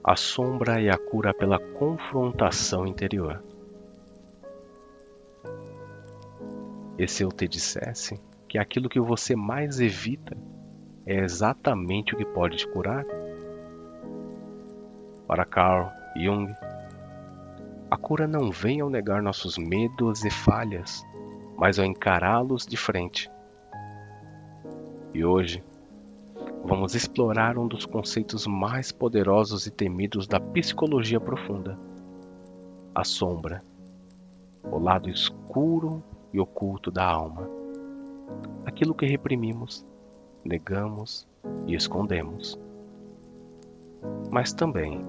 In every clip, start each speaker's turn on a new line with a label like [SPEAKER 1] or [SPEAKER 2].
[SPEAKER 1] A sombra é a cura pela confrontação interior. E se eu te dissesse que aquilo que você mais evita é exatamente o que pode te curar? Para Carl Jung, a cura não vem ao negar nossos medos e falhas, mas ao encará-los de frente. E hoje, vamos explorar um dos conceitos mais poderosos e temidos da psicologia profunda: a sombra, o lado escuro e oculto da alma. Aquilo que reprimimos, negamos e escondemos. Mas também,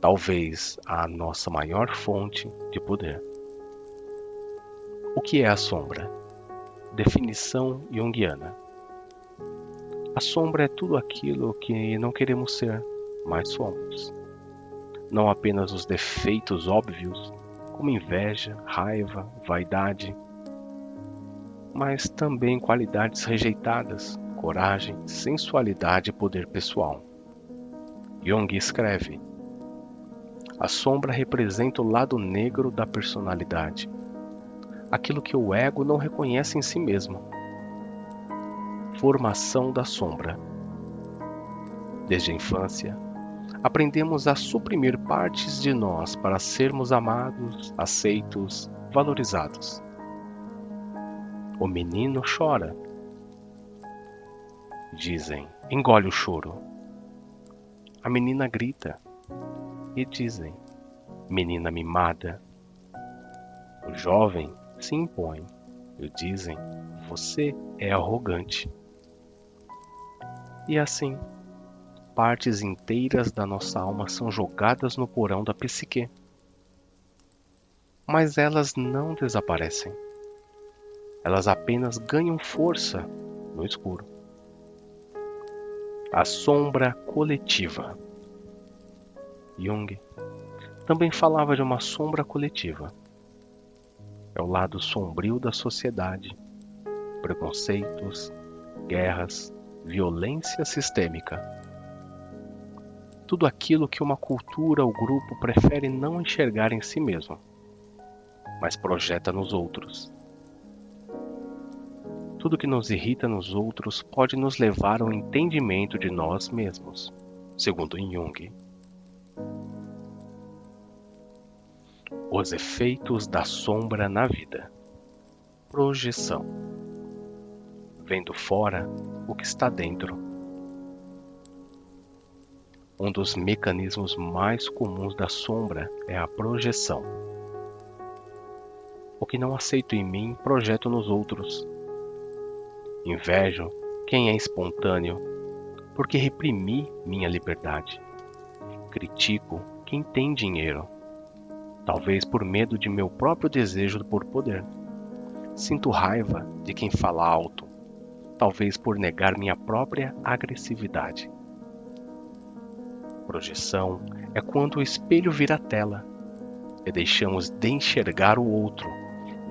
[SPEAKER 1] talvez, a nossa maior fonte de poder. O que é a sombra? Definição junguiana. A sombra é tudo aquilo que não queremos ser, mas somos. Não apenas os defeitos óbvios, como inveja, raiva, vaidade, mas também qualidades rejeitadas, coragem, sensualidade e poder pessoal. Jung escreve: a sombra representa o lado negro da personalidade, aquilo que o ego não reconhece em si mesmo. Formação da sombra. Desde a infância, aprendemos a suprimir partes de nós para sermos amados, aceitos, valorizados. O menino chora. Dizem, engole o choro. A menina grita. E dizem, menina mimada. O jovem se impõe. E dizem, você é arrogante. E assim, partes inteiras da nossa alma são jogadas no porão da psique. Mas elas não desaparecem. Elas apenas ganham força no escuro. A sombra coletiva. Jung também falava de uma sombra coletiva. É o lado sombrio da sociedade. Preconceitos, guerras, violência sistêmica. Tudo aquilo que uma cultura ou grupo prefere não enxergar em si mesmo, mas projeta nos outros. Tudo que nos irrita nos outros pode nos levar ao entendimento de nós mesmos, segundo Jung. Os efeitos da sombra na vida. Projeção. Vendo fora o que está dentro. Um dos mecanismos mais comuns da sombra é a projeção. O que não aceito em mim, projeto nos outros. Invejo quem é espontâneo, porque reprimi minha liberdade. Critico quem tem dinheiro, talvez por medo de meu próprio desejo por poder. Sinto raiva de quem fala alto, talvez por negar minha própria agressividade. Projeção é quando o espelho vira tela e deixamos de enxergar o outro,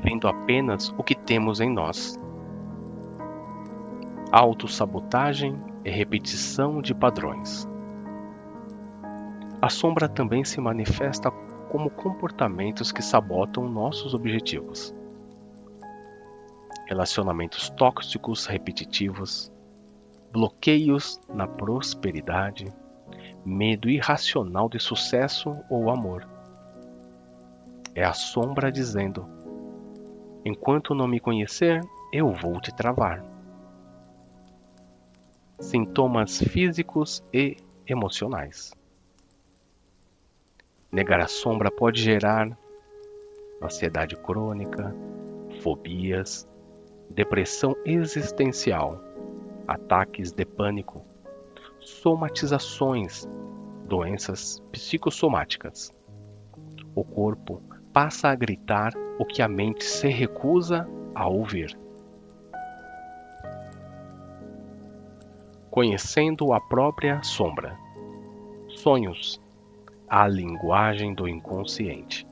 [SPEAKER 1] vendo apenas o que temos em nós. Autossabotagem e repetição de padrões. A sombra também se manifesta como comportamentos que sabotam nossos objetivos. Relacionamentos tóxicos repetitivos, bloqueios na prosperidade, medo irracional de sucesso ou amor. É a sombra dizendo: enquanto não me conhecer, eu vou te travar. Sintomas físicos e emocionais. Negar a sombra pode gerar ansiedade crônica, fobias, depressão existencial, ataques de pânico, somatizações, doenças psicossomáticas. O corpo passa a gritar o que a mente se recusa a ouvir. Conhecendo a própria sombra. Sonhos. A linguagem do inconsciente.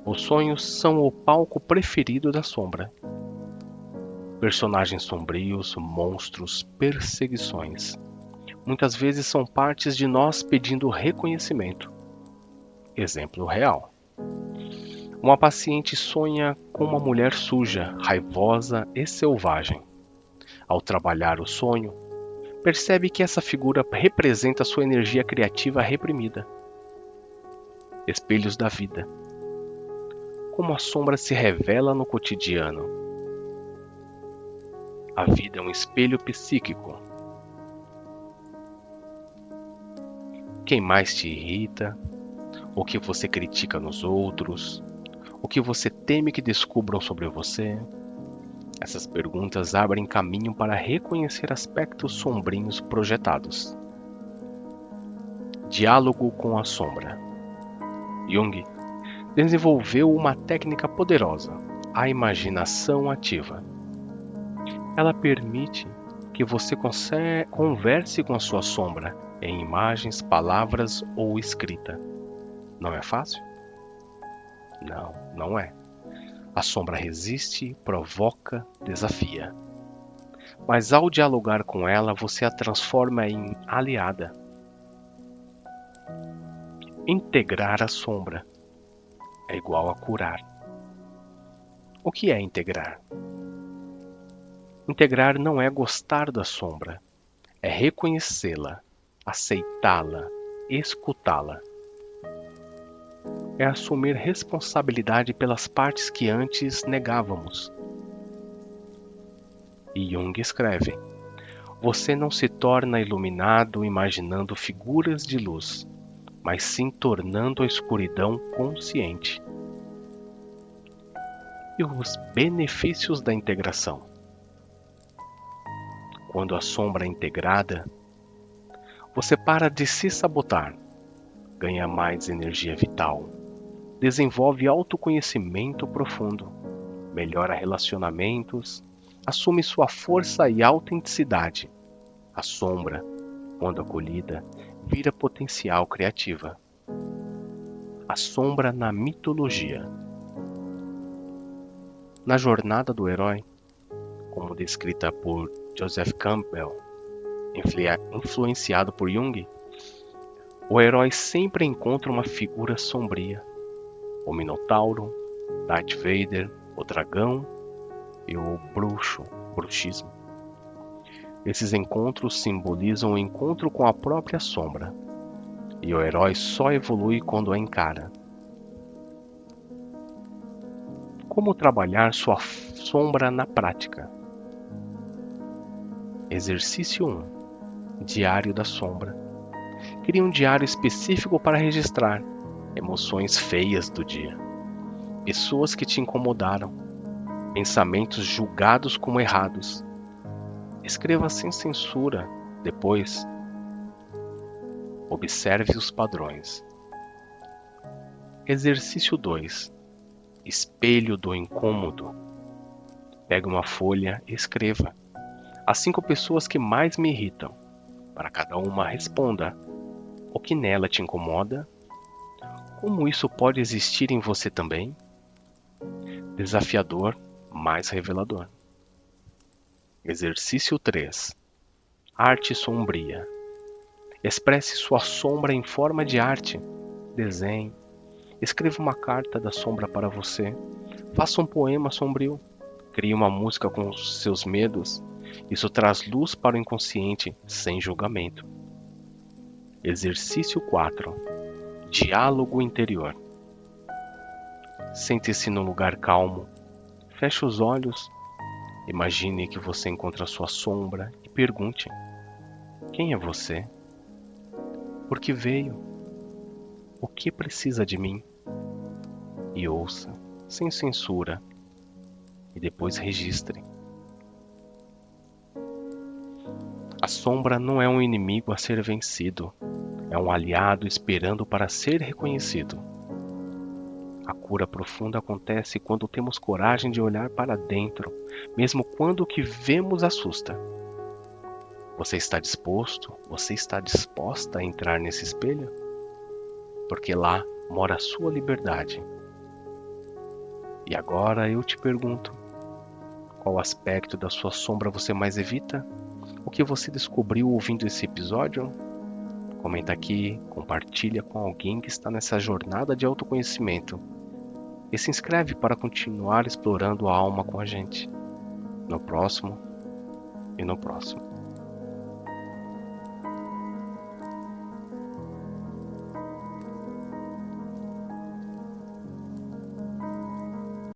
[SPEAKER 1] Os sonhos são o palco preferido da sombra. Personagens sombrios, monstros, perseguições. Muitas vezes são partes de nós pedindo reconhecimento. Exemplo real. Uma paciente sonha com uma mulher suja, raivosa e selvagem. Ao trabalhar o sonho, percebe que essa figura representa sua energia criativa reprimida. Espelhos da vida. Como a sombra se revela no cotidiano. A vida é um espelho psíquico. Quem mais te irrita? O que você critica nos outros? O que você teme que descubram sobre você? Essas perguntas abrem caminho para reconhecer aspectos sombrios projetados. Diálogo com a sombra. Jung desenvolveu uma técnica poderosa, a imaginação ativa. Ela permite que você converse com a sua sombra em imagens, palavras ou escrita. Não é fácil? Não, não é. A sombra resiste, provoca, desafia. Mas ao dialogar com ela, você a transforma em aliada. Integrar a sombra é igual a curar. O que é integrar? Integrar não é gostar da sombra, é reconhecê-la, aceitá-la, escutá-la. É assumir responsabilidade pelas partes que antes negávamos. E Jung escreve: você não se torna iluminado imaginando figuras de luz, mas sim tornando a escuridão consciente. E os benefícios da integração. Quando a sombra é integrada, você para de se sabotar, ganha mais energia vital, desenvolve autoconhecimento profundo, melhora relacionamentos, assume sua força e autenticidade. A sombra, quando acolhida, vira potencial criativa. A sombra na mitologia. Na jornada do herói, como descrita por Joseph Campbell, influenciado por Jung, o herói sempre encontra uma figura sombria. O Minotauro, Darth Vader, o dragão e o bruxismo. Esses encontros simbolizam o encontro com a própria sombra, e o herói só evolui quando a encara. Como trabalhar sua sombra na prática? Exercício 1. Diário da sombra. Crie um diário específico para registrar emoções feias do dia, pessoas que te incomodaram, pensamentos julgados como errados. Escreva sem censura. Depois, observe os padrões. Exercício 2. Espelho do incômodo. Pegue uma folha e escreva: as 5 pessoas que mais me irritam. Para cada uma, responda: o que nela te incomoda? Como isso pode existir em você também? Desafiador, mais revelador. Exercício 3. Arte sombria. Expresse sua sombra em forma de arte. Desenhe. Escreva uma carta da sombra para você. Faça um poema sombrio. Crie uma música com os seus medos. Isso traz luz para o inconsciente, sem julgamento. Exercício 4. Diálogo interior. Sente-se num lugar calmo. Feche os olhos. Imagine que você encontra sua sombra e pergunte: quem é você? Por que veio? O que precisa de mim? E ouça, sem censura, e depois registre. A sombra não é um inimigo a ser vencido, é um aliado esperando para ser reconhecido. A cura profunda acontece quando temos coragem de olhar para dentro, mesmo quando o que vemos assusta. Você está disposto? Você está disposta a entrar nesse espelho? Porque lá mora a sua liberdade. E agora eu te pergunto: Qual aspecto da sua sombra você mais evita? O que você descobriu ouvindo esse episódio? Comenta aqui, compartilha com alguém que está nessa jornada de autoconhecimento e se inscreve para continuar explorando a alma com a gente. No próximo e no próximo.